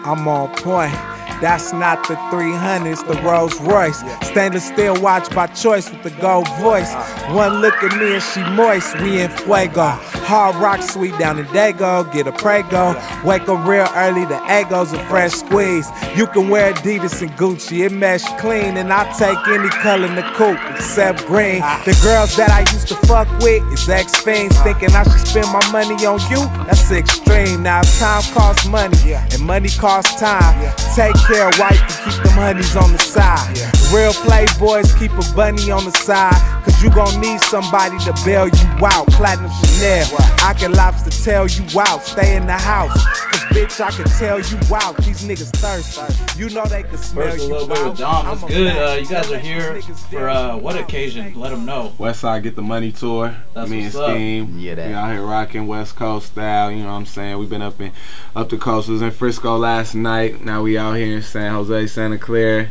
I'm on point. That's not the 300s, the Rolls Royce. Stainless steel watch by choice with the gold voice. One look at me and she moist, we in fuego. Hard rock sweet down in Dago, get a Prego. Wake up real early, the Egos a fresh squeeze. You can wear Adidas and Gucci, it mesh clean. And I take any color in the coupe except green. The girls that I used to fuck with is ex-fiends. Thinking I should spend my money on you, that's extreme. Now time costs money, and money costs time. Take care, wife, and keep them honeys on the side. Real playboys keep a bunny on the side, cause you gon' need somebody to bail you out. Platinum Chanel, I can lobster tail you out. Stay in the house, cause bitch, I can tell you out. These niggas thirsty, you know they can smell First, you a little bit with Dom. It's good. You guys are here for what occasion? Let them know. Westside Get the Money tour. That's me and what's up. Scheme. Yeah, that. We out here rocking West Coast style. You know what I'm saying? We've been up the coast. We was in Frisco last night. Now we out here in San Jose, Santa Clara.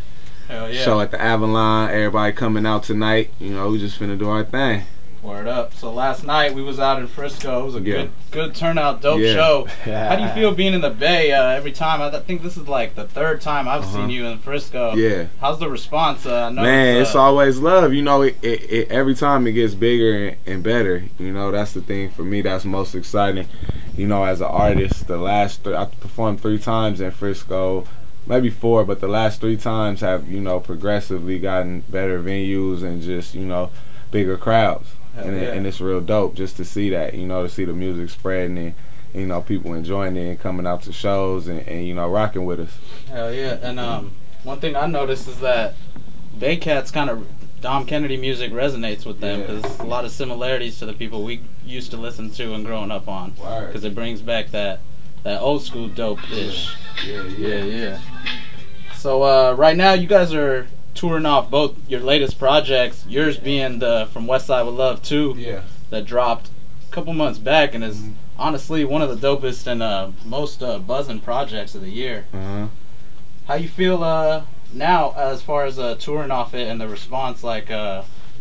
Hell yeah. Show at the Avalon. Everybody coming out tonight. You know, we just finna do our thing. Word up. So last night we was out in Frisco. It was a good turnout, dope show. How do you feel being in the Bay every time? I think this is like the third time I've seen you in Frisco. Yeah. How's the response? Man, it's always love. You know, every time it gets bigger and better. You know, that's the thing for me that's most exciting. You know, as an artist, I performed 3 times in Frisco. Maybe 4, but the last 3 times have, you know, progressively gotten better venues and just, you know, bigger crowds. And it's real dope just to see that, you know, to see the music spreading and, you know, people enjoying it and coming out to shows and you know, rocking with us. Hell yeah. And one thing I noticed is that Bay Cats kind of, Dom Kennedy music resonates with them because a lot of similarities to the people we used to listen to and growing up on. Because it brings back that old school dope-ish. Yeah. So right now you guys are touring off both your latest projects, yours being the From Westside with Love 2 that dropped a couple months back and is honestly one of the dopest and most buzzing projects of the year. How you feel now as far as touring off it and the response? Like,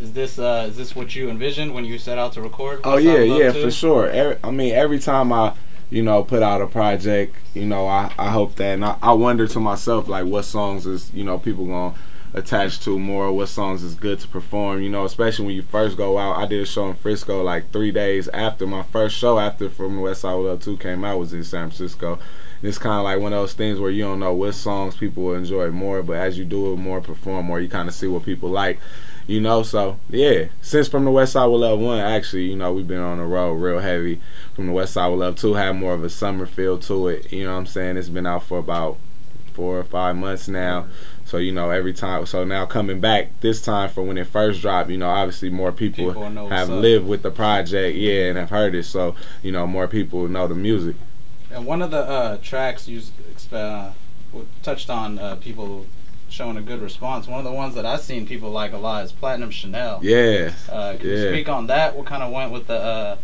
is this what you envisioned when you set out to record? Oh yeah, for sure. I mean, every time I, you know, put out a project, you know, I hope that, and I wonder to myself, like, what songs is, you know, people gonna attach to more, what songs is good to perform, you know, especially when you first go out. I did a show in Frisco like 3 days after my first show, after From the Westside with Love 2 came out, was in San Francisco. And it's kind of like one of those things where you don't know what songs people will enjoy more, but as you do it more, perform more, you kind of see what people like. You know, so yeah, since From the Westside with Love 1, actually, you know, we've been on the road real heavy. From the Westside with Love 2 had more of a summer feel to it, you know what I'm saying? It's been out for about 4 or 5 months now. So, you know, every time, so now coming back this time from when it first dropped, you know, obviously more people have lived with the project, and have heard it, so, you know, more people know the music. And one of the tracks you touched on people showing a good response. One of the ones that I've seen people like a lot is Platinum Chanel. Yeah. Can you speak on that? What kind of went with the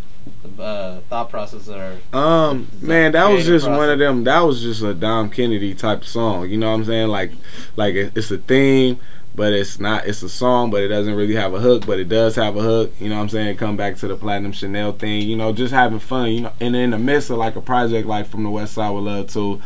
thought process there? Man, that was just one of them. That was just a Dom Kennedy type of song. You know what I'm saying? Like it's a theme, but it's not. It's a song, but it doesn't really have a hook. But it does have a hook. You know what I'm saying? Come back to the Platinum Chanel thing. You know, just having fun. You know, and in the midst of like a project like From the Westside with Love 2.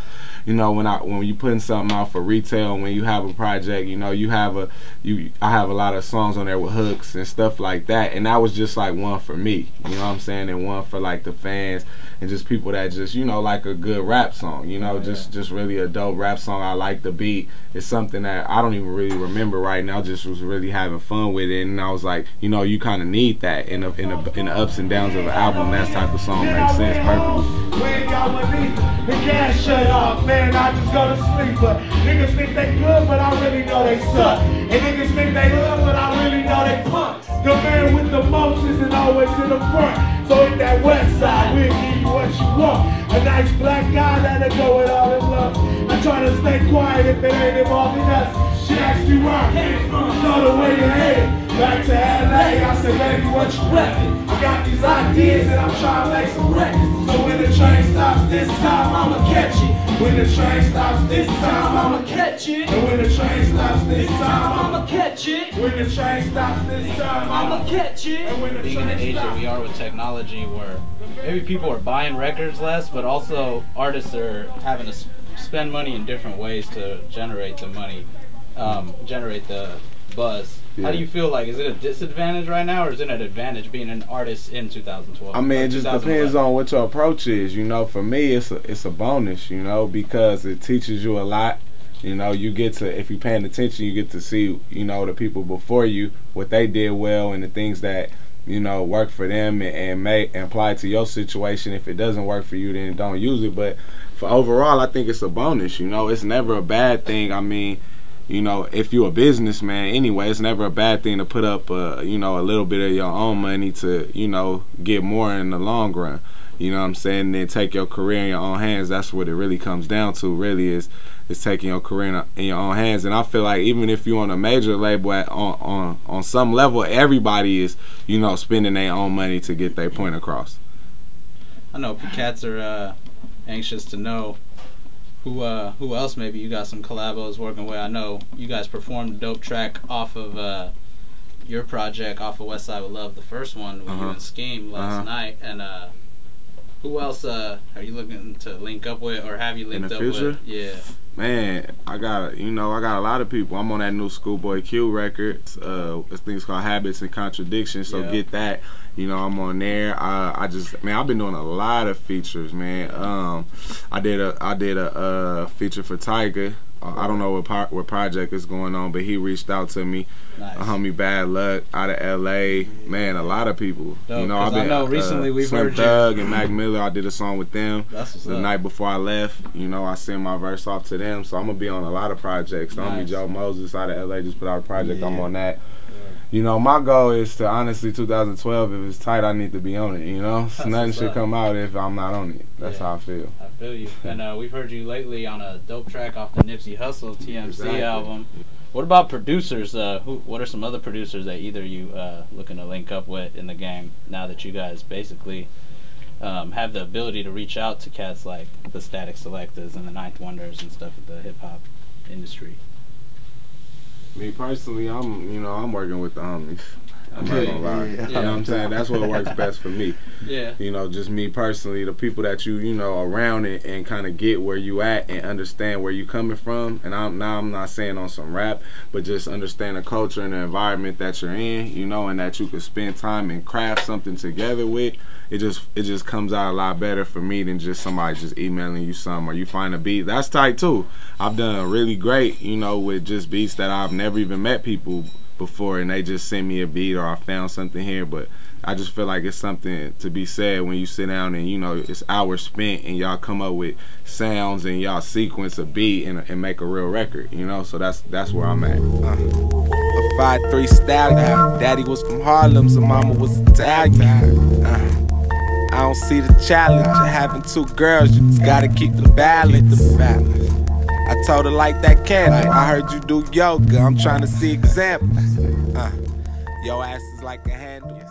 You know, when you putting something out for retail, when you have a project, you know, I have a lot of songs on there with hooks and stuff like that, and that was just like one for me, you know what I'm saying, and one for like the fans and just people that just, you know, like a good rap song, you know, just really a dope rap song. I like the beat. It's something that I don't even really remember right now. Just was really having fun with it, and I was like, you know, you kind of need that in the ups and downs of an album. That type of song makes sense perfectly. We ain't got what need. The gas shut off, man. I just go to sleep, but niggas think they good, but I really know they suck. And niggas think they hood, but I really know they punks. The man with the most isn't always in the front. So hit that west side, we'll give you what you want. A nice black guy that'll go with all his love. I try to stay quiet if it ain't involving us. She asked me where I came from, told her where you headed. Back to LA, I said, baby, what you reppin'? I got these ideas and I'm trying to make some records. So when the train stops this time, I'ma catch it. When the train stops this time, I'ma catch it. And when the train stops this time, I'ma catch it. When the train stops this time, I'ma catch it. And when the being in the age that we are with technology, where maybe people are buying records less, but also artists are having to spend money in different ways to generate the money, generate the buzz. Yeah. How do you feel like? Is it a disadvantage right now, or is it an advantage being an artist in 2012? I mean, it just depends on what your approach is. You know, for me, it's a bonus. You know, because it teaches you a lot. You know, you get to, if you're paying attention, you get to see, you know, the people before you, what they did well, and the things that, you know, work for them, and may apply to your situation. If it doesn't work for you, then don't use it. But for overall, I think it's a bonus. You know, it's never a bad thing. I mean, you know, if you're a businessman anyway, it's never a bad thing to put up, you know, a little bit of your own money to, you know, get more in the long run. You know what I'm saying? And then take your career in your own hands. That's what it really comes down to, really, is taking your career in your own hands. And I feel like even if you're on a major label, on some level, everybody is, you know, spending their own money to get their point across. I know cats are anxious to know who else maybe you got some collabos working with. I know you guys performed a dope track off of your project, off of Westside with Love, the first one with you and Scheme last night. And who else are you looking to link up with, or have you linked up with? Yeah. Man, I got a lot of people. I'm on that new Schoolboy Q record. This thing's called Habits and Contradictions. So get that. You know, I'm on there. I've been doing a lot of features, man. I did a feature for Tiger. I don't know what project is going on, but he reached out to me. Nice. A homie Bad Luck out of LA. Man, a lot of people. Dope, you know, I know recently we've Slim heard Thug and Mac Miller. I did a song with them. That's what's the up. Night before I left. You know, I sent my verse off to them, so I'm gonna be on a lot of projects. Nice. Homie Joe Moses out of LA just put out a project. I'm on that. You know, my goal is to, honestly, 2012, if it's tight, I need to be on it, you know? So nothing should come out if I'm not on it. That's how I feel. I feel you. And we've heard you lately on a dope track off the Nipsey Hussle TMC album. What about producers? What are some other producers that either you looking to link up with in the game now that you guys basically have the ability to reach out to cats like the Static Selectors and the Ninth Wonders and stuff of the hip-hop industry? Me personally, I'm working with the homies. I'm not gonna lie. You know what I'm saying? That's what works best for me. Yeah. You know, just me personally, the people that you know, around it and kind of get where you at and understand where you coming from. And I'm not saying on some rap, but just understand the culture and the environment that you're in, you know, and that you could spend time and craft something together with. It just comes out a lot better for me than just somebody just emailing you something, or you find a beat. That's tight too. I've done really great, you know, with just beats that I've never even met people before, and they just send me a beat, or I found something here. But I just feel like it's something to be said when you sit down and, you know, it's hours spent and y'all come up with sounds and y'all sequence a beat and make a real record, you know. So that's where I'm at. A 5'3" stallion. Daddy was from Harlem, so mama was Italian. I don't see the challenge of having two girls. You just gotta keep the balance. I told her like that cat. I heard you do yoga. I'm trying to see examples. Your ass is like a handle.